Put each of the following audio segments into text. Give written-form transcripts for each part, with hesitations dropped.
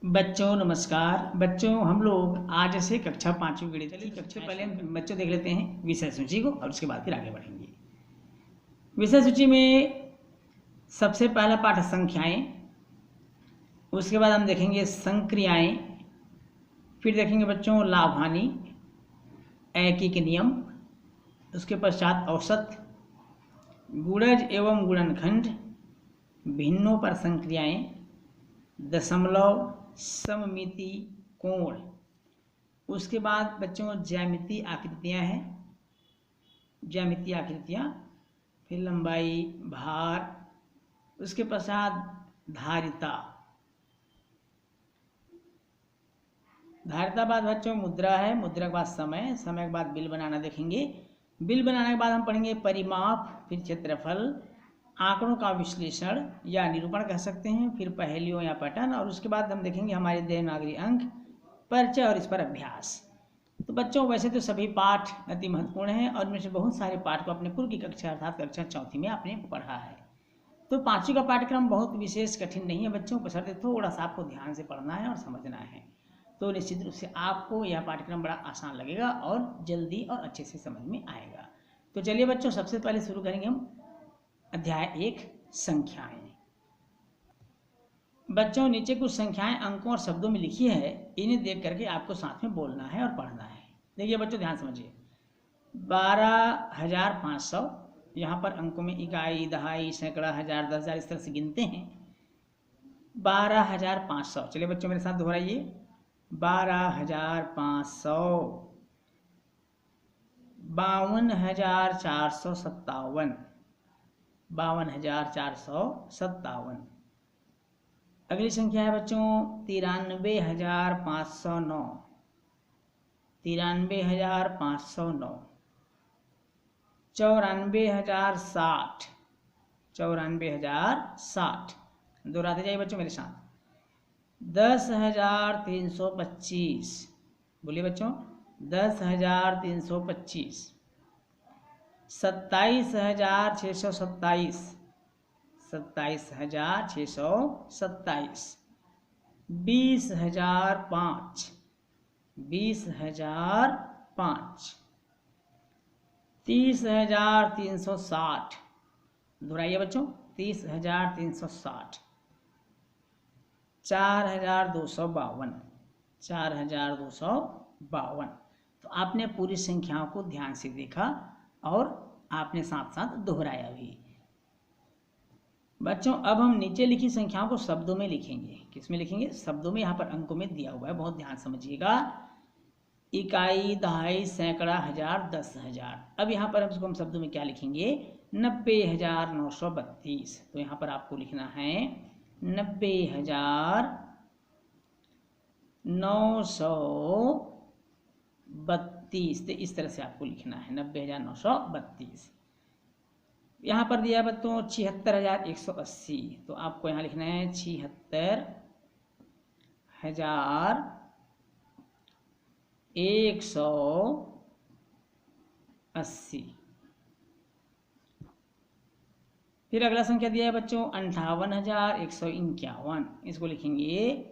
बच्चों नमस्कार। बच्चों हम लोग आज से कक्षा 5वीं गणित की कक्षा पहले हम बच्चों देख लेते हैं विषय सूची को और उसके बाद फिर आगे बढ़ेंगे। विषय सूची में सबसे पहला पाठ है संख्याएं, उसके बाद हम देखेंगे संक्रियाएं, फिर देखेंगे बच्चों लाभ हानि, ऐकिक नियम, उसके पश्चात औसत, गुणज एवं गुणनखंड, भिन्नों पर संक्रियाएं, दशमलव, सममिति, कोण। उसके बाद बच्चों ज्यामितीय आकृतियां हैं, ज्यामितीय आकृतियां, फिर लंबाई, भार, उसके पश्चात धारिता, धारिता बाद बच्चों मुद्रा है, मुद्रा के बाद समय, समय के बाद बिल बनाना देखेंगे, बिल बनाने के बाद हम पढ़ेंगे परिमाप, फिर क्षेत्रफल, आंकड़ों का विश्लेषण या निरूपण कह सकते हैं, फिर पहेलियों या पैटर्न, और उसके बाद हम देखेंगे हमारे देवनागरी अंक, परिचय और इस पर अभ्यास। तो बच्चों वैसे तो सभी पाठ अति महत्वपूर्ण हैं और इनमें से बहुत सारे पाठ को अपने पूर्व की कक्षा अर्थात कक्षा 4वीं में आपने पढ़ा है। तो 5वीं का पाठ्यक्रम बहुत विशेष कठिन नहीं है बच्चों, बशर्ते थोड़ा सा आपको ध्यान से पढ़ना है और समझना है, तो निश्चित रूप से आपको यह पाठ्यक्रम बड़ा आसान लगेगा और जल्दी और अच्छे से समझ में आएगा। तो चलिए बच्चों सबसे पहले शुरू करेंगे हम अध्याय 1 संख्याएं। बच्चों नीचे कुछ संख्याएं अंकों और शब्दों में लिखी है, इन्हें देख करके आपको साथ में बोलना है और पढ़ना है। देखिए बच्चों ध्यान समझिए, 12,500, यहाँ पर अंकों में इकाई, दहाई, सैकड़ा, हजार, 10,000 इस तरह से गिनते हैं। 12,500, चलिए बच्चों मेरे साथ दोहराइए, 12,500, 52,457, 52,457। अगली संख्या है बच्चों 93,509, 93,509, 94,060, 94,060। दोहराते जाइए बच्चों मेरे साथ, 10,325, बोलिए बच्चों 10,325, 27,627, 27,627, 20,005, 20,005, 30,360, दोहराइए बच्चों 30,360, 4,252, 4,252। तो आपने पूरी संख्याओं को ध्यान से देखा और आपने साथ साथ दोहराया भी। बच्चों अब हम नीचे लिखी संख्याओं को शब्दों में लिखेंगे। किसमें लिखेंगे? शब्दों में। यहाँ पर अंकों में दिया हुआ है, बहुत ध्यान समझिएगा। इकाई, दहाई, सैकड़ा, हजार, 10,000। अब यहाँ पर हम शब्दों में क्या लिखेंगे? 90,932। तो यहाँ पर आपको लिखना है 90,932। तो इस तरह से आपको लिखना है 90,932। यहाँ पर दिया बच्चों 76,180। तो आपको यहाँ लिखना है 76,180। फिर अगला संख्या दिया है बच्चों 58,151। इसको लिखेंगे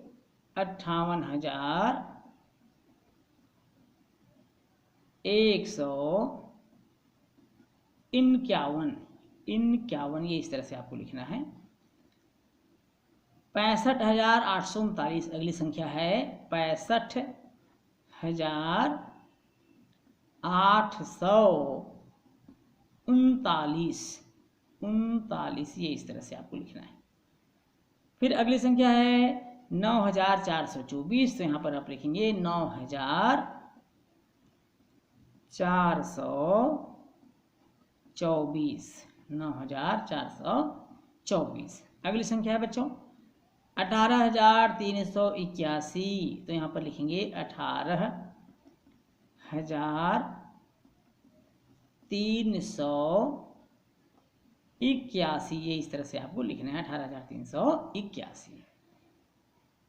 58,151। 51 ये इस तरह से आपको लिखना है। 65,839 अगली संख्या है 65,839। 39 ये इस तरह से आपको लिखना है। फिर अगली संख्या है 9,424। तो यहाँ पर आप लिखेंगे 9,424। 9,424। अगली संख्या है बच्चों 18,381। तो यहाँ पर लिखेंगे 18,381। ये इस तरह से आपको लिखना है 18,381।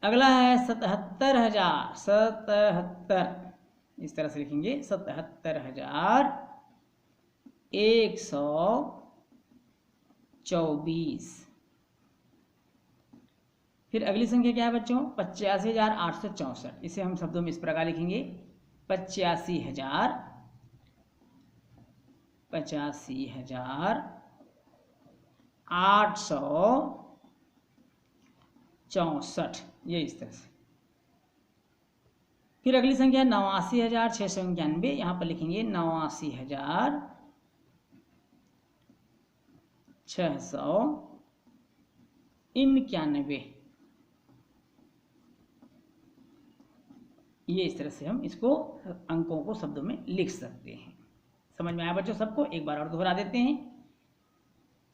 अगला है 77,000। 77 इस तरह से लिखेंगे 77,124। फिर अगली संख्या क्या है बच्चों, 85,864। इसे हम शब्दों में इस प्रकार लिखेंगे, 85,864, ये इस तरह से। फिर अगली संख्या 89,691, यहाँ पर लिखेंगे 89,691, ये इस तरह से हम इसको अंकों को शब्दों में लिख सकते हैं। समझ में आया बच्चों सबको? एक बार और दोहरा देते हैं।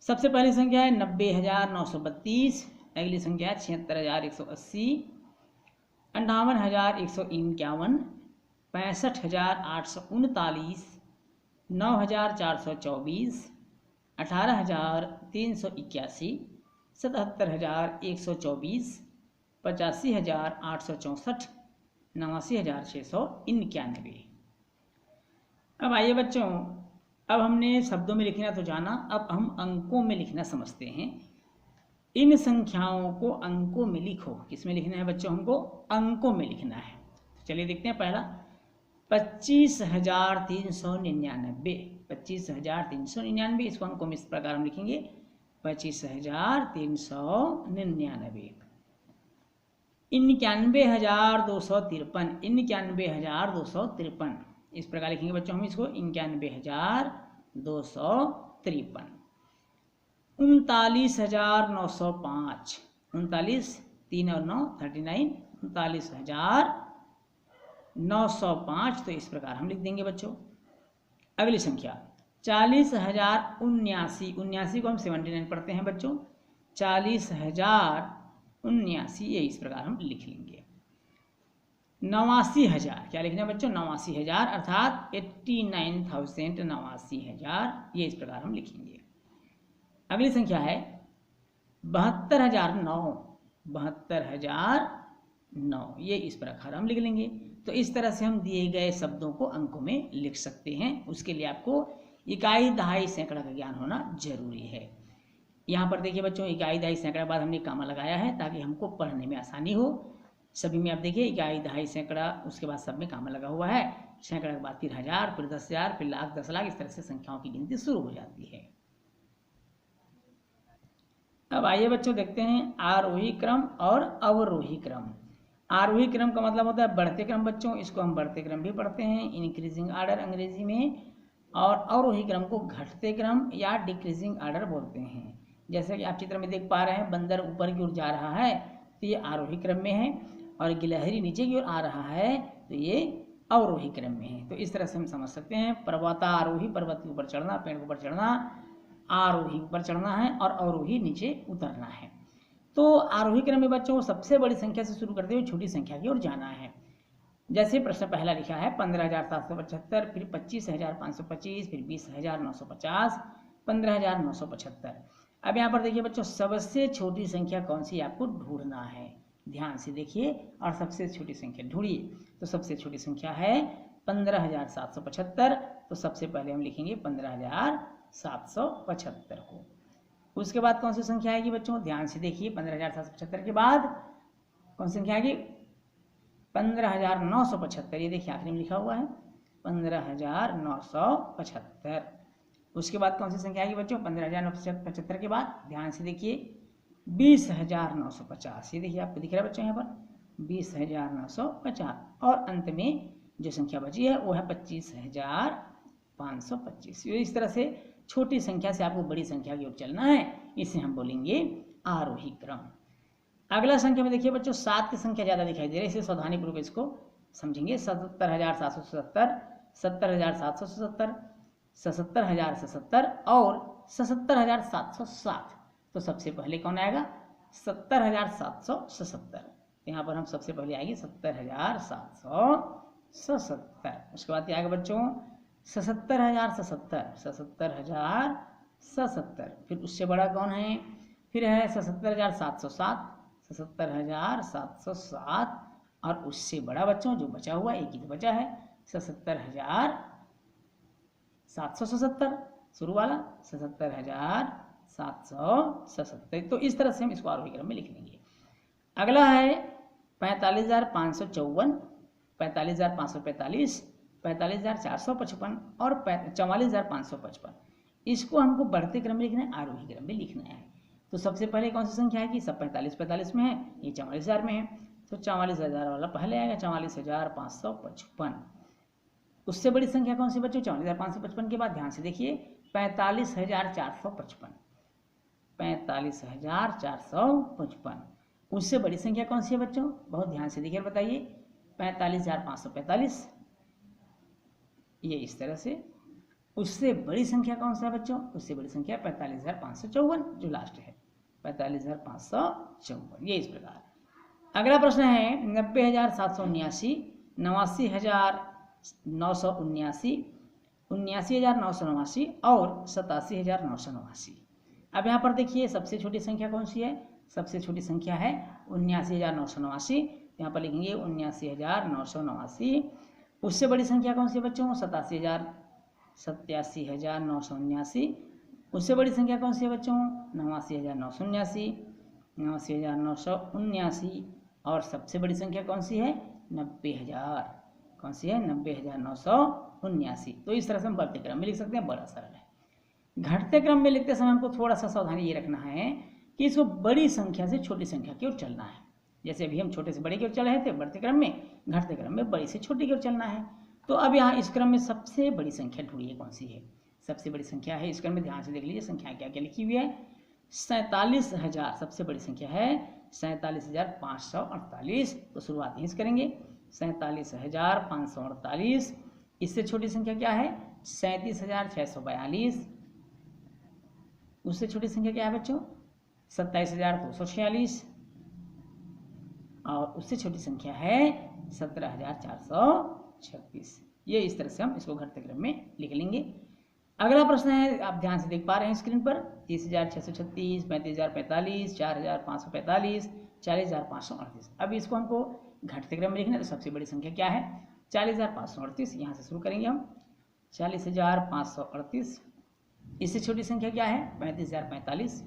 सबसे पहली संख्या है 90,932, अगली संख्या है 76,180, 58,151, 65,839, 9,424, 18,381, 77,124, 85,864, 89,691। अब आइए बच्चों, अब हमने शब्दों में लिखना तो जाना, अब हम अंकों में लिखना समझते हैं। इन संख्याओं को अंकों में लिखो। किसमें लिखना है बच्चों? हमको अंकों में लिखना है। चलिए देखते हैं। पहला 25,399, 25,399, इसको अंकों में इस प्रकार हम लिखेंगे, 25,399। 91,253, 91,253, इस प्रकार लिखेंगे बच्चों हम इसको, 91,253। 39,905, 39, 3 और 9 39, 39,905, तो इस प्रकार हम लिख देंगे बच्चों। अगली संख्या 40,079, 79 को हम 79 पढ़ते हैं बच्चों, 40,079, ये इस प्रकार हम लिख लेंगे। 89,000, क्या लिखना है बच्चों? 89,000, अर्थात 89,000, 89,000, ये इस प्रकार हम लिखेंगे। अगली संख्या है 72,009, 72,009, ये इस प्रकार हम लिख लेंगे। तो इस तरह से हम दिए गए शब्दों को अंकों में लिख सकते हैं। उसके लिए आपको इकाई, दहाई, सैकड़ा का ज्ञान होना जरूरी है। यहाँ पर देखिए बच्चों, इकाई, दहाई, सैकड़ा बाद हमने कामा लगाया है ताकि हमको पढ़ने में आसानी हो। सभी में आप देखिए इकाई, दहाई, सैकड़ा, उसके बाद सब में कामा लगा हुआ है। सैकड़ा के बाद फिर 1000, फिर 10,000, फिर लाख, 10 लाख, इस तरह से संख्याओं की गिनती शुरू हो जाती है। अब आइए बच्चों देखते हैं आरोही क्रम और अवरोही क्रम। आरोही क्रम का मतलब होता है बढ़ते क्रम बच्चों, इसको हम बढ़ते क्रम भी पढ़ते हैं, इंक्रीजिंग आर्डर अंग्रेजी में। और अवरोही क्रम को घटते क्रम या डिक्रीजिंग आर्डर बोलते हैं। जैसे कि आप चित्र में देख पा रहे हैं, बंदर ऊपर की ओर जा रहा है तो ये आरोही क्रम में है, और गिलहरी नीचे की ओर आ रहा है तो ये अवरोही क्रम में है। तो इस तरह से हम समझ सकते हैं, पर्वतारोही पर्वत के ऊपर चढ़ना, पेड़ के ऊपर चढ़ना, आरोही ऊपर चढ़ना है और अवरोही नीचे उतरना है। तो आरोही क्रम में बच्चों सबसे बड़ी संख्या से शुरू करते हुए छोटी संख्या की ओर जाना है। जैसे प्रश्न पहला लिखा है 15,775, फिर 25,525, फिर 20,950, 15,975। अब यहाँ पर देखिए बच्चों, सबसे छोटी संख्या कौन सी आपको ढूंढना है। ध्यान से देखिए और सबसे छोटी संख्या ढूंढिए। तो सबसे छोटी संख्या है 15,775, तो सबसे पहले हम लिखेंगे 15,775 को। उसके बाद कौन सी संख्या आएगी बच्चों? ध्यान से देखिए, 15,775 के बाद कौन सी संख्या आएगी? 15,975, ये देखिए आखिरी में लिखा हुआ है 15,975। उसके बाद कौन सी संख्या आएगी बच्चों? 15,975 के बाद ध्यान से देखिए 20,950, ये देखिए आपको दिख रहा है बच्चों यहाँ पर 20,950। और अंत में जो संख्या बची है वो है 25,525। इस तरह से छोटी संख्या से आपको बड़ी संख्या की ओर चलना है, इसे हम बोलेंगे आरोही क्रम। अगला संख्या में देखिए बच्चों, 7 की संख्या ज्यादा दिखाई दे रही है, इसे सावधानी पूर्वक इसको समझेंगे। 77,770, 70,770, 77,070 और 77,707। तो सबसे पहले कौन आएगा? 70,770। यहाँ पर हम सबसे पहले आएगी 70,770। उसके बाद क्या आएगा बच्चों? 77,070, 77,070। फिर उससे बड़ा कौन है? फिर है 77,707, 77,707। और उससे बड़ा बच्चों जो बचा हुआ, एक ही तो बचा है, 77,777, शुरू वाला 77,777। तो इस तरह से हम इसको आरोही क्रम में लिख लेंगे। अगला है 45,554, 45,545, 45,455 और 44,555। इसको हमको बढ़ते क्रम में लिखना है, आरोही क्रम में लिखना है। तो सबसे पहले कौन सी संख्या है कि सब 45 में है, ये 44,000 में है, तो 44,000 वाला पहले आएगा, 44,555। उससे बड़ी संख्या कौन सी बच्चों, 44,555 के बाद ध्यान से देखिए 45,455, 45,455। उससे बड़ी संख्या कौन सी है बच्चों, बहुत ध्यान से देखिए बताइए, 45,545, ये इस तरह से। उससे बड़ी संख्या कौन सा है बच्चों, उससे बड़ी संख्या 45,554 जो लास्ट है, 45,554, ये इस प्रकार। अगला प्रश्न है 90,779, 89,979, 79,989 और 87,989। अब यहाँ पर देखिए सबसे छोटी संख्या कौन सी है, सबसे छोटी संख्या है 79,989, यहाँ पर लिखेंगे 79,989। उससे बड़ी संख्या कौन सी है बच्चों, 87,979। उससे बड़ी संख्या कौन सी है बच्चों, 89,979, 89,979। और सबसे बड़ी संख्या कौन सी है, 90,000, कौन सी है, 90,979। तो इस तरह से हम बढ़ते क्रम में लिख सकते हैं, बड़ा सरल है। घटते क्रम में लिखते समय हमको थोड़ा सा सावधानी ये रखना है कि इसको बड़ी संख्या से छोटी संख्या की ओर चलना है। जैसे अभी हम छोटे से बड़े की ओर चल रहे थे बढ़ते क्रम में, घटते क्रम में बड़ी से छोटी की ओर चलना है। तो अब यहाँ इस क्रम में सबसे बड़ी संख्या ढूंढिए कौन सी है, सबसे बड़ी संख्या है इस क्रम में, ध्यान से देख लीजिए संख्या क्या क्या लिखी हुई है। 47,000 सबसे बड़ी संख्या है, 47,548। तो शुरुआत यहीं से करेंगे, 47,548। इससे छोटी संख्या क्या है, 37,642। उससे छोटी संख्या क्या है बच्चों, 27,246। और उससे छोटी संख्या है 17,436। ये इस तरह से हम इसको घटते क्रम में लिख लेंगे। अगला प्रश्न है, आप ध्यान से देख पा रहे हैं स्क्रीन पर, 30,636, 35,045, 4,545, 40,538। अब इसको हमको घटते क्रम में लिखना है, तो सबसे बड़ी संख्या क्या है, 40,538। यहाँ से शुरू करेंगे हम, 40,538। इससे छोटी संख्या क्या है, 35,045।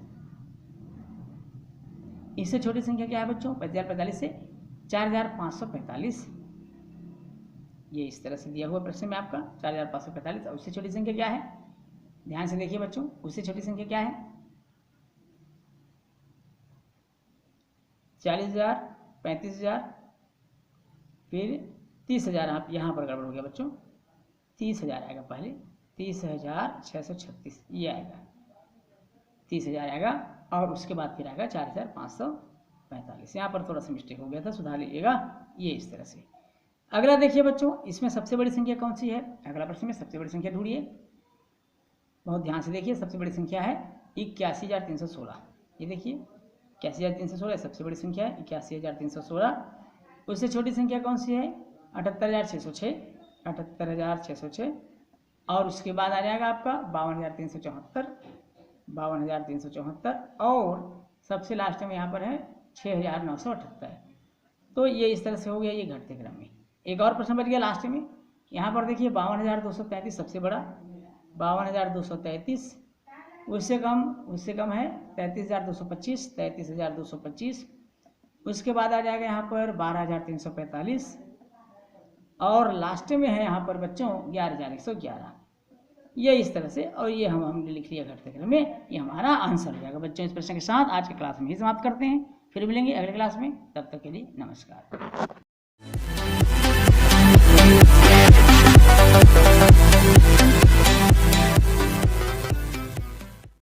इससे छोटी संख्या क्या है बच्चों, 35,045 से 4,545। ये इस तरह से दिया हुआ प्रश्न में आपका 4,545। और उससे छोटी संख्या क्या है, ध्यान से देखिए बच्चों, उससे छोटी संख्या क्या है, 40,000, 35,000, फिर 30,000। आप यहाँ पर गड़बड़ हो गया बच्चों, 30,000 आएगा पहले, 30,636 ये आएगा, 30,000 आएगा। और उसके बाद फिर आएगा 4,545। यहाँ पर थोड़ा सा मिस्टेक हो गया था, सुधार लीजिएगा, ये इस तरह से। अगला देखिए बच्चों, इसमें सबसे बड़ी संख्या कौन सी है, अगला प्रश्न में सबसे बड़ी संख्या ढूंढिए, बहुत ध्यान से देखिए। सबसे बड़ी संख्या है 81,316। ये देखिए 81,316 सबसे बड़ी संख्या है, 81,316। उससे छोटी संख्या कौन सी है, 78,606, 78,606। और उसके बाद आ जाएगा आपका 52,374, 52,374। और सबसे लास्ट में यहाँ पर है 6,978। तो ये इस तरह से हो गया ये घटते क्रम में। एक और प्रश्न बच गया लास्ट में, यहाँ पर देखिए 52,233 सबसे बड़ा, 52,233। उससे कम है 33,225, 33,225। उसके बाद आ जाएगा यहाँ पर 12,345। और लास्ट में है यहाँ पर बच्चों 11,111। ये इस तरह से, और ये हमने लिख लिया घटते क्रम में, ये हमारा आंसर हो जाएगा बच्चों। इस प्रश्न के साथ आज के क्लास में ही समाप्त करते हैं, फिर मिलेंगे अगले क्लास में, तब तक के लिए नमस्कार।